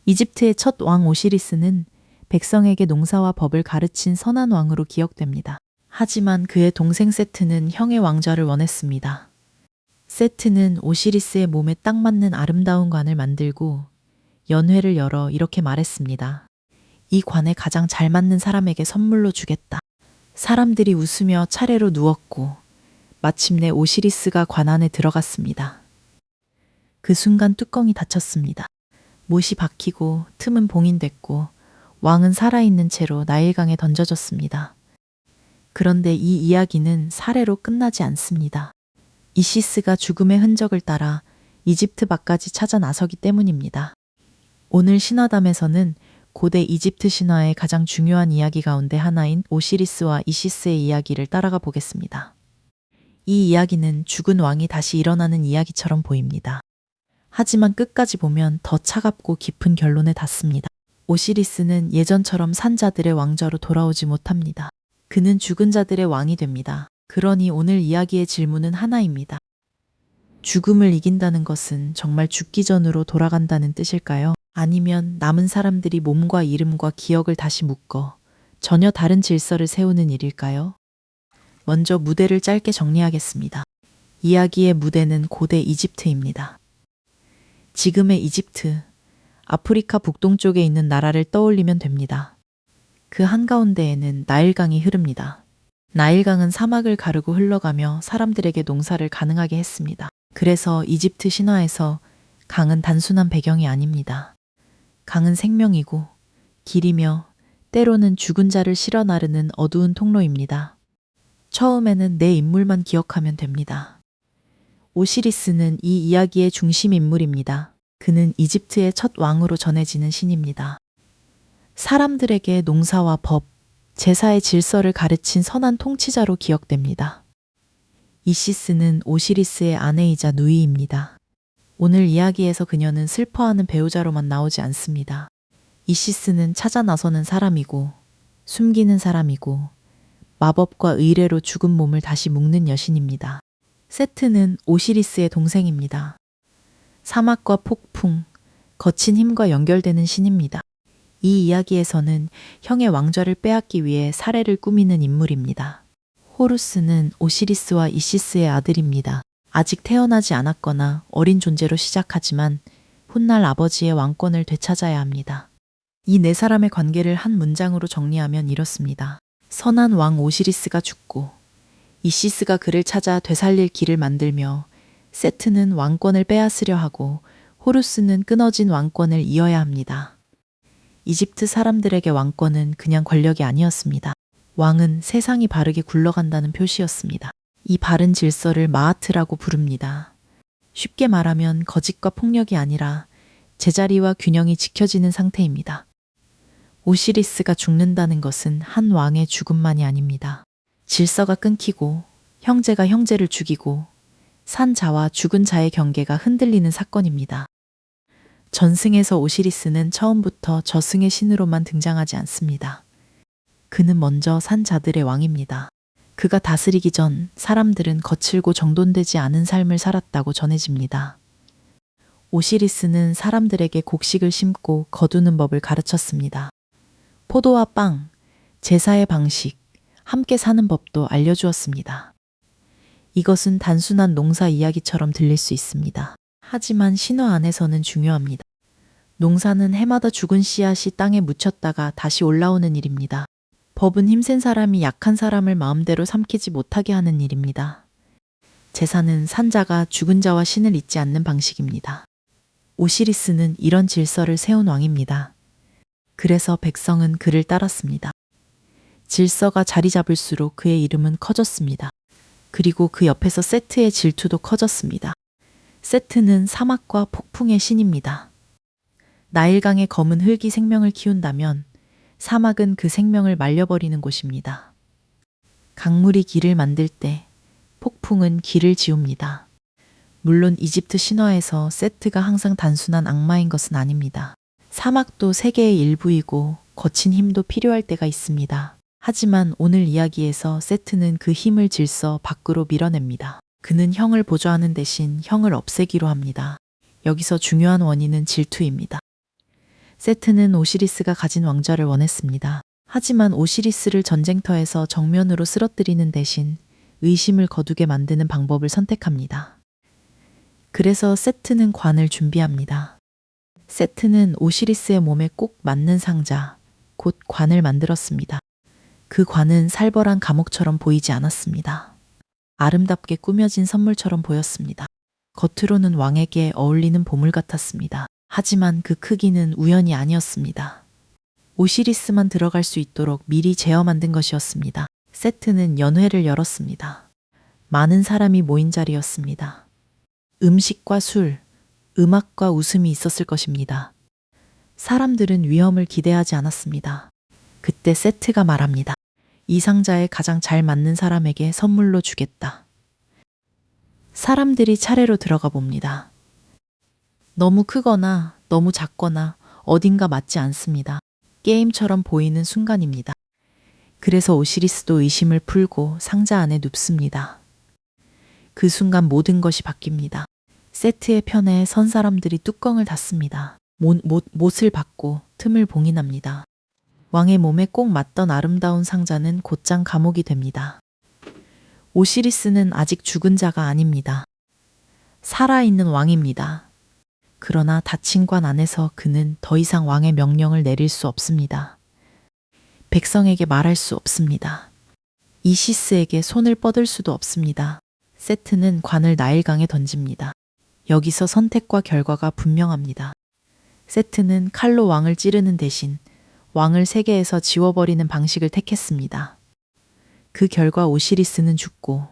이집트의 첫 왕 오시리스는 백성에게 농사와 법을 가르친 선한 왕으로 기억됩니다. 하지만 그의 동생 세트는 형의 왕좌를 원했습니다. 세트는 오시리스의 몸에 딱 맞는 아름다운 관을 만들고 연회를 열어 이렇게 말했습니다. 이 관에 가장 잘 맞는 사람에게 선물로 주겠다. 사람들이 웃으며 차례로 누웠고 마침내 오시리스가 관 안에 들어갔습니다. 그 순간 뚜껑이 닫혔습니다. 못이 박히고 틈은 봉인됐고 왕은 살아있는 채로 나일강에 던져졌습니다. 그런데 이 이야기는 사례로 끝나지 않습니다. 이시스가 죽음의 흔적을 따라 이집트 밖까지 찾아 나서기 때문입니다. 오늘 신화담에서는 고대 이집트 신화의 가장 중요한 이야기 가운데 하나인 오시리스와 이시스의 이야기를 따라가 보겠습니다. 이 이야기는 죽은 왕이 다시 일어나는 이야기처럼 보입니다. 하지만 끝까지 보면 더 차갑고 깊은 결론에 닿습니다. 오시리스는 예전처럼 산자들의 왕좌로 돌아오지 못합니다. 그는 죽은 자들의 왕이 됩니다. 그러니 오늘 이야기의 질문은 하나입니다. 죽음을 이긴다는 것은 정말 죽기 전으로 돌아간다는 뜻일까요? 아니면 남은 사람들이 몸과 이름과 기억을 다시 묶어 전혀 다른 질서를 세우는 일일까요? 먼저 무대를 짧게 정리하겠습니다. 이야기의 무대는 고대 이집트입니다. 지금의 이집트, 아프리카 북동쪽에 있는 나라를 떠올리면 됩니다. 그 한가운데에는 나일강이 흐릅니다. 나일강은 사막을 가르고 흘러가며 사람들에게 농사를 가능하게 했습니다. 그래서 이집트 신화에서 강은 단순한 배경이 아닙니다. 강은 생명이고 길이며 때로는 죽은 자를 실어 나르는 어두운 통로입니다. 처음에는 내 인물만 기억하면 됩니다. 오시리스는 이 이야기의 중심 인물입니다. 그는 이집트의 첫 왕으로 전해지는 신입니다. 사람들에게 농사와 법, 제사의 질서를 가르친 선한 통치자로 기억됩니다. 이시스는 오시리스의 아내이자 누이입니다. 오늘 이야기에서 그녀는 슬퍼하는 배우자로만 나오지 않습니다. 이시스는 찾아 나서는 사람이고 숨기는 사람이고 마법과 의뢰로 죽은 몸을 다시 묶는 여신입니다. 세트는 오시리스의 동생입니다. 사막과 폭풍, 거친 힘과 연결되는 신입니다. 이 이야기에서는 형의 왕좌를 빼앗기 위해 사례를 꾸미는 인물입니다. 호루스는 오시리스와 이시스의 아들입니다. 아직 태어나지 않았거나 어린 존재로 시작하지만 훗날 아버지의 왕권을 되찾아야 합니다. 이 네 사람의 관계를 한 문장으로 정리하면 이렇습니다. 선한 왕 오시리스가 죽고 이시스가 그를 찾아 되살릴 길을 만들며 세트는 왕권을 빼앗으려 하고 호루스는 끊어진 왕권을 이어야 합니다. 이집트 사람들에게 왕권은 그냥 권력이 아니었습니다. 왕은 세상이 바르게 굴러간다는 표시였습니다. 이 바른 질서를 마하트라고 부릅니다. 쉽게 말하면 거짓과 폭력이 아니라 제자리와 균형이 지켜지는 상태입니다. 오시리스가 죽는다는 것은 한 왕의 죽음만이 아닙니다. 질서가 끊기고 형제가 형제를 죽이고 산 자와 죽은 자의 경계가 흔들리는 사건입니다. 전승에서 오시리스는 처음부터 저승의 신으로만 등장하지 않습니다. 그는 먼저 산 자들의 왕입니다. 그가 다스리기 전 사람들은 거칠고 정돈되지 않은 삶을 살았다고 전해집니다. 오시리스는 사람들에게 곡식을 심고 거두는 법을 가르쳤습니다. 포도와 빵, 제사의 방식, 함께 사는 법도 알려주었습니다. 이것은 단순한 농사 이야기처럼 들릴 수 있습니다. 하지만 신화 안에서는 중요합니다. 농사는 해마다 죽은 씨앗이 땅에 묻혔다가 다시 올라오는 일입니다. 법은 힘센 사람이 약한 사람을 마음대로 삼키지 못하게 하는 일입니다. 제사는 산자가 죽은 자와 신을 잇지 않는 방식입니다. 오시리스는 이런 질서를 세운 왕입니다. 그래서 백성은 그를 따랐습니다. 질서가 자리 잡을수록 그의 이름은 커졌습니다. 그리고 그 옆에서 세트의 질투도 커졌습니다. 세트는 사막과 폭풍의 신입니다. 나일강의 검은 흙이 생명을 키운다면 사막은 그 생명을 말려버리는 곳입니다. 강물이 길을 만들 때 폭풍은 길을 지웁니다. 물론 이집트 신화에서 세트가 항상 단순한 악마인 것은 아닙니다. 사막도 세계의 일부이고 거친 힘도 필요할 때가 있습니다. 하지만 오늘 이야기에서 세트는 그 힘을 질서 밖으로 밀어냅니다. 그는 형을 보좌하는 대신 형을 없애기로 합니다. 여기서 중요한 원인은 질투입니다. 세트는 오시리스가 가진 왕좌를 원했습니다. 하지만 오시리스를 전쟁터에서 정면으로 쓰러뜨리는 대신 의심을 거두게 만드는 방법을 선택합니다. 그래서 세트는 관을 준비합니다. 세트는 오시리스의 몸에 꼭 맞는 상자, 곧 관을 만들었습니다. 그 관은 살벌한 감옥처럼 보이지 않았습니다. 아름답게 꾸며진 선물처럼 보였습니다. 겉으로는 왕에게 어울리는 보물 같았습니다. 하지만 그 크기는 우연이 아니었습니다. 오시리스만 들어갈 수 있도록 미리 재어 만든 것이었습니다. 세트는 연회를 열었습니다. 많은 사람이 모인 자리였습니다. 음식과 술, 음악과 웃음이 있었을 것입니다. 사람들은 위험을 기대하지 않았습니다. 그때 세트가 말합니다. 이 상자에 가장 잘 맞는 사람에게 선물로 주겠다. 사람들이 차례로 들어가 봅니다. 너무 크거나 너무 작거나 어딘가 맞지 않습니다. 게임처럼 보이는 순간입니다. 그래서 오시리스도 의심을 풀고 상자 안에 눕습니다. 그 순간 모든 것이 바뀝니다. 세트의 편에 선 사람들이 뚜껑을 닫습니다. 못을 받고 틈을 봉인합니다. 왕의 몸에 꼭 맞던 아름다운 상자는 곧장 감옥이 됩니다. 오시리스는 아직 죽은 자가 아닙니다. 살아있는 왕입니다. 그러나 닫힌 관 안에서 그는 더 이상 왕의 명령을 내릴 수 없습니다. 백성에게 말할 수 없습니다. 이시스에게 손을 뻗을 수도 없습니다. 세트는 관을 나일강에 던집니다. 여기서 선택과 결과가 분명합니다. 세트는 칼로 왕을 찌르는 대신 왕을 세계에서 지워버리는 방식을 택했습니다. 그 결과 오시리스는 죽고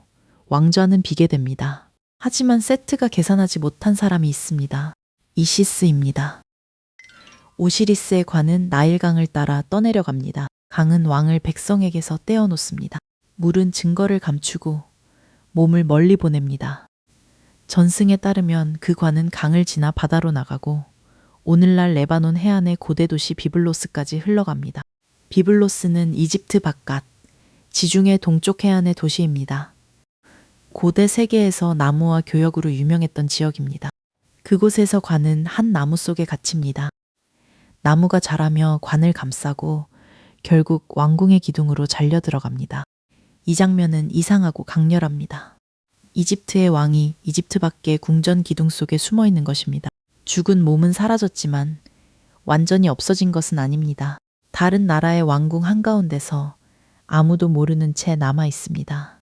왕좌는 비게 됩니다. 하지만 세트가 계산하지 못한 사람이 있습니다. 이시스입니다. 오시리스의 관은 나일강을 따라 떠내려갑니다. 강은 왕을 백성에게서 떼어놓습니다. 물은 증거를 감추고 몸을 멀리 보냅니다. 전승에 따르면 그 관은 강을 지나 바다로 나가고 오늘날 레바논 해안의 고대 도시 비블로스까지 흘러갑니다. 비블로스는 이집트 바깥, 지중해 동쪽 해안의 도시입니다. 고대 세계에서 나무와 교역으로 유명했던 지역입니다. 그곳에서 관은 한 나무 속에 갇힙니다. 나무가 자라며 관을 감싸고 결국 왕궁의 기둥으로 잘려 들어갑니다. 이 장면은 이상하고 강렬합니다. 이집트의 왕이 이집트 밖의 궁전 기둥 속에 숨어 있는 것입니다. 죽은 몸은 사라졌지만 완전히 없어진 것은 아닙니다. 다른 나라의 왕궁 한가운데서 아무도 모르는 채 남아 있습니다.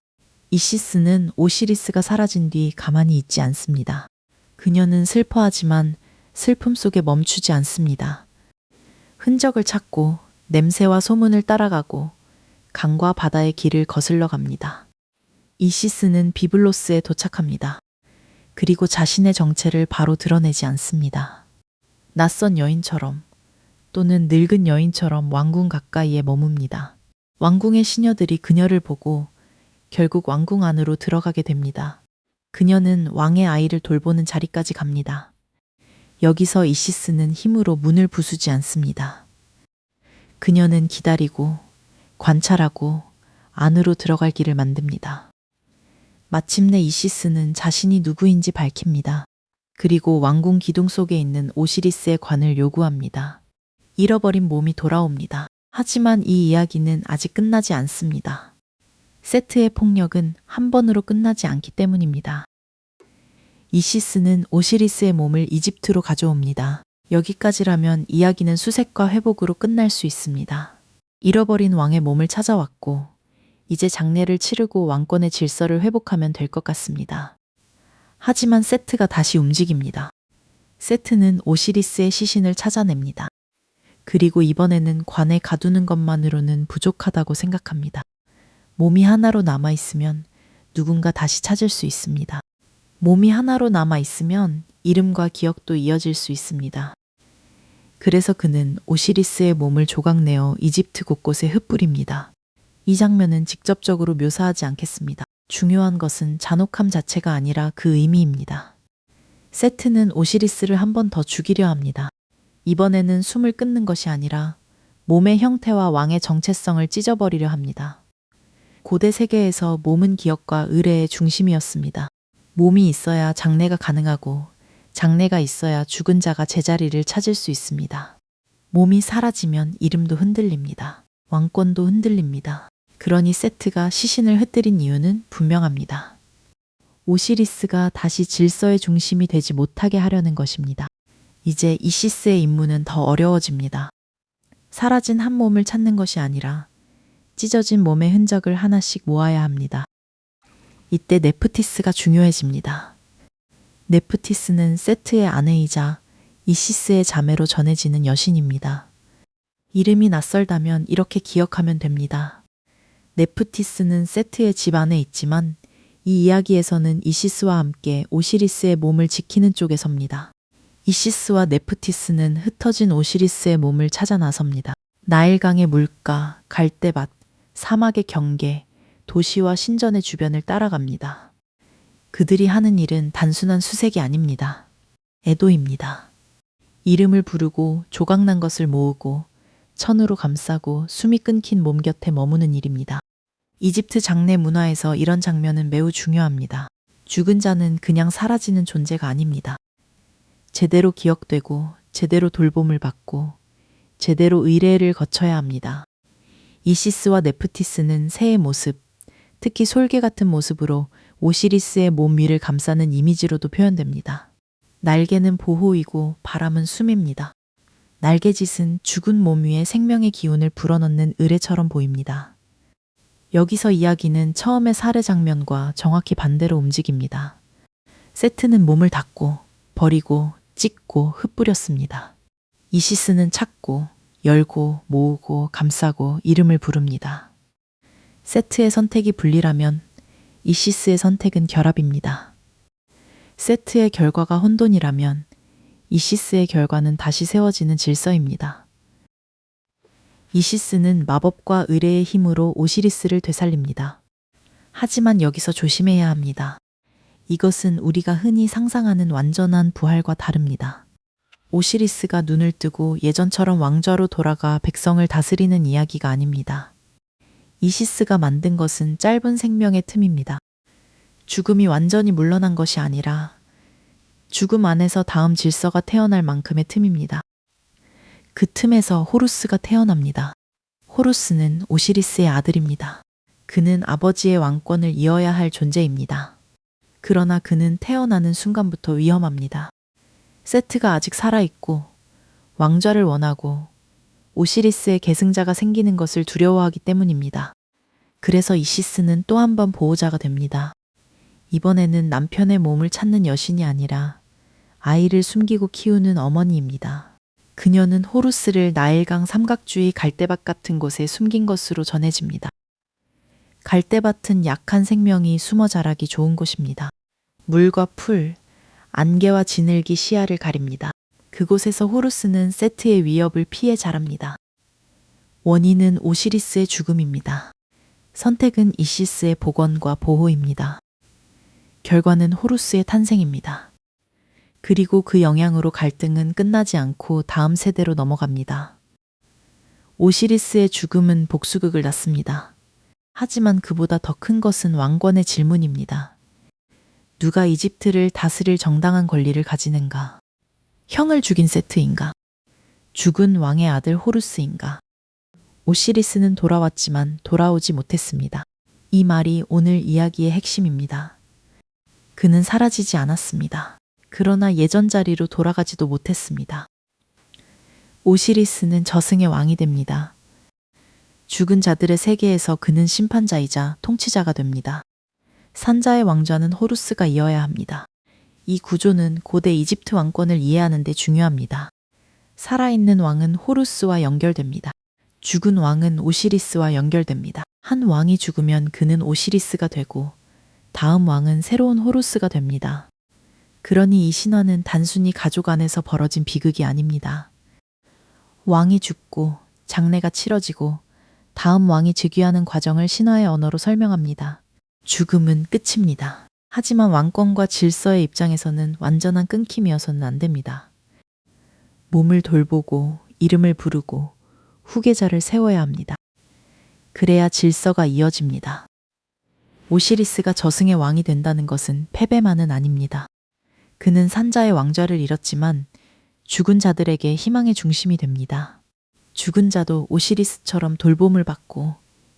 이시스는 오시리스가 사라진 뒤 가만히 있지 않습니다. 그녀는 슬퍼하지만 슬픔 속에 멈추지 않습니다. 흔적을 찾고 냄새와 소문을 따라가고 강과 바다의 길을 거슬러 갑니다. 이시스는 비블로스에 도착합니다. 그리고 자신의 정체를 바로 드러내지 않습니다. 낯선 여인처럼 또는 늙은 여인처럼 왕궁 가까이에 머뭅니다. 왕궁의 시녀들이 그녀를 보고 결국 왕궁 안으로 들어가게 됩니다. 그녀는 왕의 아이를 돌보는 자리까지 갑니다. 여기서 이시스는 힘으로 문을 부수지 않습니다. 그녀는 기다리고 관찰하고 안으로 들어갈 길을 만듭니다. 마침내 이시스는 자신이 누구인지 밝힙니다. 그리고 왕궁 기둥 속에 있는 오시리스의 관을 요구합니다. 잃어버린 몸이 돌아옵니다. 하지만 이 이야기는 아직 끝나지 않습니다. 세트의 폭력은 한 번으로 끝나지 않기 때문입니다. 이시스는 오시리스의 몸을 이집트로 가져옵니다. 여기까지라면 이야기는 수색과 회복으로 끝날 수 있습니다. 잃어버린 왕의 몸을 찾아왔고 이제 장례를 치르고 왕권의 질서를 회복하면 될 것 같습니다. 하지만 세트가 다시 움직입니다. 세트는 오시리스의 시신을 찾아냅니다. 그리고 이번에는 관에 가두는 것만으로는 부족하다고 생각합니다. 몸이 하나로 남아있으면 누군가 다시 찾을 수 있습니다. 몸이 하나로 남아있으면 이름과 기억도 이어질 수 있습니다. 그래서 그는 오시리스의 몸을 조각내어 이집트 곳곳에 흩뿌립니다. 이 장면은 직접적으로 묘사하지 않겠습니다. 중요한 것은 잔혹함 자체가 아니라 그 의미입니다. 세트는 오시리스를 한 번 더 죽이려 합니다. 이번에는 숨을 끊는 것이 아니라 몸의 형태와 왕의 정체성을 찢어버리려 합니다. 고대 세계에서 몸은 기억과 의례의 중심이었습니다. 몸이 있어야 장례가 가능하고 장례가 있어야 죽은 자가 제자리를 찾을 수 있습니다. 몸이 사라지면 이름도 흔들립니다. 왕권도 흔들립니다. 그러니 세트가 시신을 흩뜨린 이유는 분명합니다. 오시리스가 다시 질서의 중심이 되지 못하게 하려는 것입니다. 이제 이시스의 임무는 더 어려워집니다. 사라진 한 몸을 찾는 것이 아니라 찢어진 몸의 흔적을 하나씩 모아야 합니다. 이때 네프티스가 중요해집니다. 네프티스는 세트의 아내이자 이시스의 자매로 전해지는 여신입니다. 이름이 낯설다면 이렇게 기억하면 됩니다. 네프티스는 세트의 집 안에 있지만 이 이야기에서는 이시스와 함께 오시리스의 몸을 지키는 쪽에 섭니다. 이시스와 네프티스는 흩어진 오시리스의 몸을 찾아 나섭니다. 나일강의 물가, 갈대밭, 사막의 경계, 도시와 신전의 주변을 따라갑니다. 그들이 하는 일은 단순한 수색이 아닙니다. 애도입니다. 이름을 부르고 조각난 것을 모으고 천으로 감싸고 숨이 끊긴 몸 곁에 머무는 일입니다. 이집트 장례 문화에서 이런 장면은 매우 중요합니다. 죽은 자는 그냥 사라지는 존재가 아닙니다. 제대로 기억되고 제대로 돌봄을 받고 제대로 의례를 거쳐야 합니다. 이시스와 네프티스는 새의 모습, 특히 솔개 같은 모습으로 오시리스의 몸 위를 감싸는 이미지로도 표현됩니다. 날개는 보호이고 바람은 숨입니다. 날개짓은 죽은 몸 위에 생명의 기운을 불어넣는 의례처럼 보입니다. 여기서 이야기는 처음의 살해 장면과 정확히 반대로 움직입니다. 세트는 몸을 닫고 버리고 찢고 흩뿌렸습니다. 이시스는 찾고 열고 모으고 감싸고 이름을 부릅니다. 세트의 선택이 분리라면 이시스의 선택은 결합입니다. 세트의 결과가 혼돈이라면 이시스의 결과는 다시 세워지는 질서입니다. 이시스는 마법과 의례의 힘으로 오시리스를 되살립니다. 하지만 여기서 조심해야 합니다. 이것은 우리가 흔히 상상하는 완전한 부활과 다릅니다. 오시리스가 눈을 뜨고 예전처럼 왕좌로 돌아가 백성을 다스리는 이야기가 아닙니다. 이시스가 만든 것은 짧은 생명의 틈입니다. 죽음이 완전히 물러난 것이 아니라 죽음 안에서 다음 질서가 태어날 만큼의 틈입니다. 그 틈에서 호루스가 태어납니다. 호루스는 오시리스의 아들입니다. 그는 아버지의 왕권을 이어야 할 존재입니다. 그러나 그는 태어나는 순간부터 위험합니다. 세트가 아직 살아있고 왕좌를 원하고 오시리스의 계승자가 생기는 것을 두려워하기 때문입니다. 그래서 이시스는 또 한 번 보호자가 됩니다. 이번에는 남편의 몸을 찾는 여신이 아니라 아이를 숨기고 키우는 어머니입니다. 그녀는 호루스를 나일강 삼각주의 갈대밭 같은 곳에 숨긴 것으로 전해집니다. 갈대밭은 약한 생명이 숨어 자라기 좋은 곳입니다. 물과 풀, 안개와 지늘기 시야를 가립니다. 그곳에서 호루스는 세트의 위협을 피해 자랍니다. 원인은 오시리스의 죽음입니다. 선택은 이시스의 복원과 보호입니다. 결과는 호루스의 탄생입니다. 그리고 그 영향으로 갈등은 끝나지 않고 다음 세대로 넘어갑니다. 오시리스의 죽음은 복수극을 낳습니다. 하지만 그보다 더 큰 것은 왕권의 질문입니다. 누가 이집트를 다스릴 정당한 권리를 가지는가? 형을 죽인 세트인가? 죽은 왕의 아들 호루스인가? 오시리스는 돌아왔지만 돌아오지 못했습니다. 이 말이 오늘 이야기의 핵심입니다. 그는 사라지지 않았습니다. 그러나 예전 자리로 돌아가지도 못했습니다. 오시리스는 저승의 왕이 됩니다. 죽은 자들의 세계에서 그는 심판자이자 통치자가 됩니다. 산자의 왕좌는 호루스가 이어야 합니다. 이 구조는 고대 이집트 왕권을 이해하는 데 중요합니다. 살아있는 왕은 호루스와 연결됩니다. 죽은 왕은 오시리스와 연결됩니다. 한 왕이 죽으면 그는 오시리스가 되고 다음 왕은 새로운 호루스가 됩니다. 그러니 이 신화는 단순히 가족 안에서 벌어진 비극이 아닙니다. 왕이 죽고 장례가 치러지고 다음 왕이 즉위하는 과정을 신화의 언어로 설명합니다. 죽음은 끝입니다. 하지만 왕권과 질서의 입장에서는 완전한 끊김이어서는 안 됩니다. 몸을 돌보고 이름을 부르고 후계자를 세워야 합니다. 그래야 질서가 이어집니다. 오시리스가 저승의 왕이 된다는 것은 패배만은 아닙니다. 그는 산자의 왕좌를 잃었지만 죽은 자들에게 희망의 중심이 됩니다. 죽은 자도 오시리스처럼 돌봄을 받고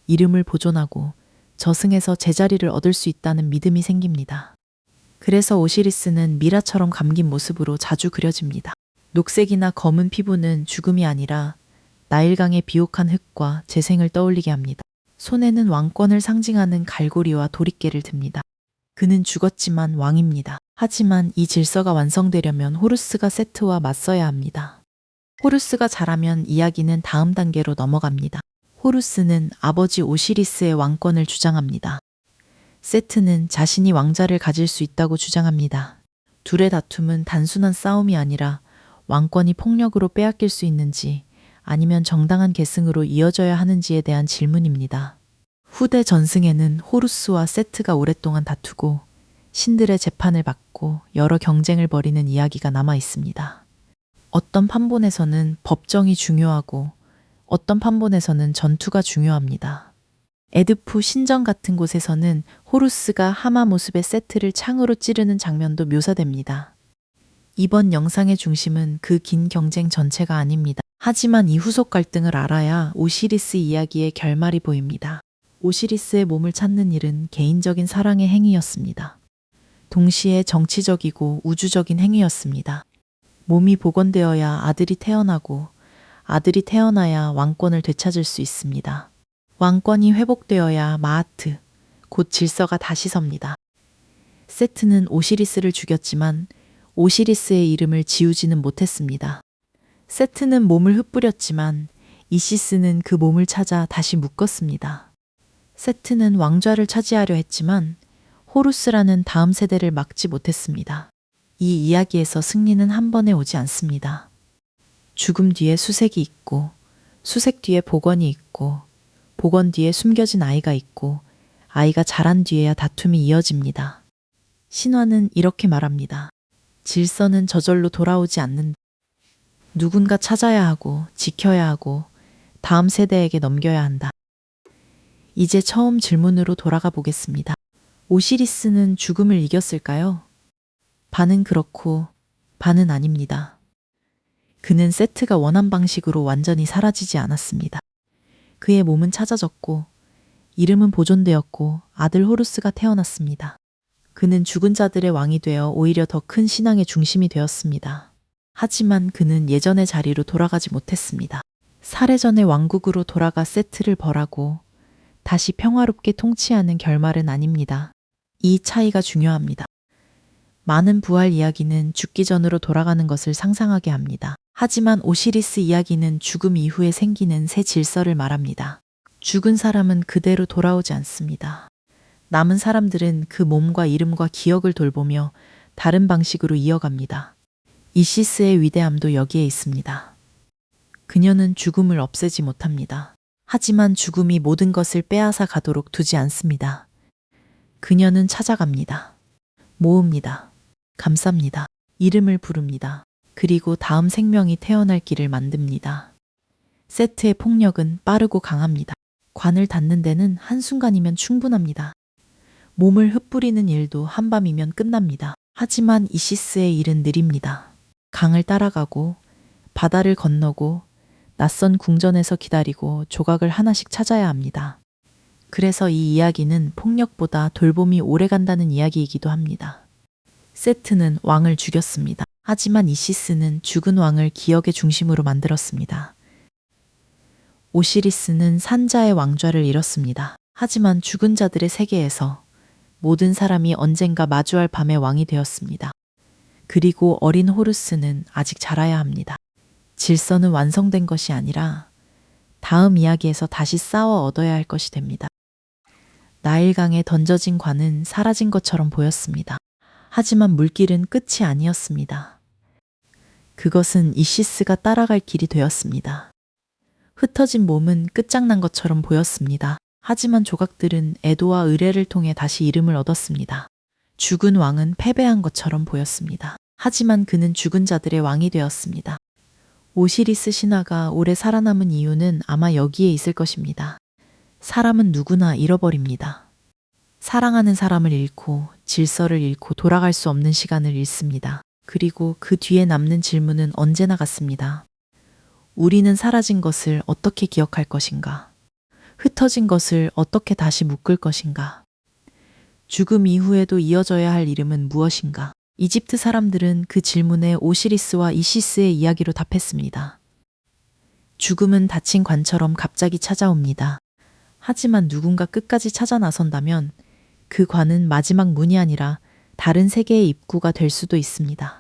이름을 보존하고 저승에서 제자리를 얻을 수 있다는 믿음이 생깁니다. 그래서 오시리스는 미라처럼 감긴 모습으로 자주 그려집니다. 녹색이나 검은 피부는 죽음이 아니라 나일강의 비옥한 흙과 재생을 떠올리게 합니다. 손에는 왕권을 상징하는 갈고리와 도리깨를 듭니다. 그는 죽었지만 왕입니다. 하지만 이 질서가 완성되려면 호루스가 세트와 맞서야 합니다. 호루스가 잘하면 이야기는 다음 단계로 넘어갑니다. 호루스는 아버지 오시리스의 왕권을 주장합니다. 세트는 자신이 왕자를 가질 수 있다고 주장합니다. 둘의 다툼은 단순한 싸움이 아니라 왕권이 폭력으로 빼앗길 수 있는지 아니면 정당한 계승으로 이어져야 하는지에 대한 질문입니다. 후대 전승에는 호루스와 세트가 오랫동안 다투고 신들의 재판을 받고 여러 경쟁을 벌이는 이야기가 남아 있습니다. 어떤 판본에서는 법정이 중요하고 어떤 판본에서는 전투가 중요합니다. 에드푸 신전 같은 곳에서는 호루스가 하마 모습의 세트를 창으로 찌르는 장면도 묘사됩니다. 이번 영상의 중심은 그 긴 경쟁 전체가 아닙니다. 하지만 이 후속 갈등을 알아야 오시리스 이야기의 결말이 보입니다. 오시리스의 몸을 찾는 일은 개인적인 사랑의 행위였습니다. 동시에 정치적이고 우주적인 행위였습니다. 몸이 복원되어야 아들이 태어나고 아들이 태어나야 왕권을 되찾을 수 있습니다. 왕권이 회복되어야 마하트, 곧 질서가 다시 섭니다. 세트는 오시리스를 죽였지만 오시리스의 이름을 지우지는 못했습니다. 세트는 몸을 흩뿌렸지만 이시스는 그 몸을 찾아 다시 묶었습니다. 세트는 왕좌를 차지하려 했지만 호루스라는 다음 세대를 막지 못했습니다. 이 이야기에서 승리는 한 번에 오지 않습니다. 죽음 뒤에 수색이 있고, 수색 뒤에 복원이 있고, 복원 뒤에 숨겨진 아이가 있고, 아이가 자란 뒤에야 다툼이 이어집니다. 신화는 이렇게 말합니다. 질서는 저절로 돌아오지 않는다. 누군가 찾아야 하고, 지켜야 하고, 다음 세대에게 넘겨야 한다. 이제 처음 질문으로 돌아가 보겠습니다. 오시리스는 죽음을 이겼을까요? 반은 그렇고, 반은 아닙니다. 그는 세트가 원한 방식으로 완전히 사라지지 않았습니다. 그의 몸은 찾아졌고, 이름은 보존되었고, 아들 호루스가 태어났습니다. 그는 죽은 자들의 왕이 되어 오히려 더 큰 신앙의 중심이 되었습니다. 하지만 그는 예전의 자리로 돌아가지 못했습니다. 살해전의 왕국으로 돌아가 세트를 벌하고 다시 평화롭게 통치하는 결말은 아닙니다. 이 차이가 중요합니다. 많은 부활 이야기는 죽기 전으로 돌아가는 것을 상상하게 합니다. 하지만 오시리스 이야기는 죽음 이후에 생기는 새 질서를 말합니다. 죽은 사람은 그대로 돌아오지 않습니다. 남은 사람들은 그 몸과 이름과 기억을 돌보며 다른 방식으로 이어갑니다. 이시스의 위대함도 여기에 있습니다. 그녀는 죽음을 없애지 못합니다. 하지만 죽음이 모든 것을 빼앗아 가도록 두지 않습니다. 그녀는 찾아갑니다. 모읍니다. 감쌉니다. 이름을 부릅니다. 그리고 다음 생명이 태어날 길을 만듭니다. 세트의 폭력은 빠르고 강합니다. 관을 닫는 데는 한순간이면 충분합니다. 몸을 흩뿌리는 일도 한밤이면 끝납니다. 하지만 이시스의 일은 느립니다. 강을 따라가고 바다를 건너고 낯선 궁전에서 기다리고 조각을 하나씩 찾아야 합니다. 그래서 이 이야기는 폭력보다 돌봄이 오래 간다는 이야기이기도 합니다. 세트는 왕을 죽였습니다. 하지만 이시스는 죽은 왕을 기억의 중심으로 만들었습니다. 오시리스는 산자의 왕좌를 잃었습니다. 하지만 죽은 자들의 세계에서 모든 사람이 언젠가 마주할 밤의 왕이 되었습니다. 그리고 어린 호루스는 아직 자라야 합니다. 질서는 완성된 것이 아니라 다음 이야기에서 다시 싸워 얻어야 할 것이 됩니다. 나일강에 던져진 관은 사라진 것처럼 보였습니다. 하지만 물길은 끝이 아니었습니다. 그것은 이시스가 따라갈 길이 되었습니다. 흩어진 몸은 끝장난 것처럼 보였습니다. 하지만 조각들은 애도와 의뢰를 통해 다시 이름을 얻었습니다. 죽은 왕은 패배한 것처럼 보였습니다. 하지만 그는 죽은 자들의 왕이 되었습니다. 오시리스 신화가 오래 살아남은 이유는 아마 여기에 있을 것입니다. 사람은 누구나 잃어버립니다. 사랑하는 사람을 잃고 질서를 잃고 돌아갈 수 없는 시간을 잃습니다. 그리고 그 뒤에 남는 질문은 언제나 같습니다. 우리는 사라진 것을 어떻게 기억할 것인가? 흩어진 것을 어떻게 다시 묶을 것인가? 죽음 이후에도 이어져야 할 이름은 무엇인가? 이집트 사람들은 그 질문에 오시리스와 이시스의 이야기로 답했습니다. 죽음은 닫힌 관처럼 갑자기 찾아옵니다. 하지만 누군가 끝까지 찾아 나선다면 그 관은 마지막 문이 아니라 다른 세계의 입구가 될 수도 있습니다.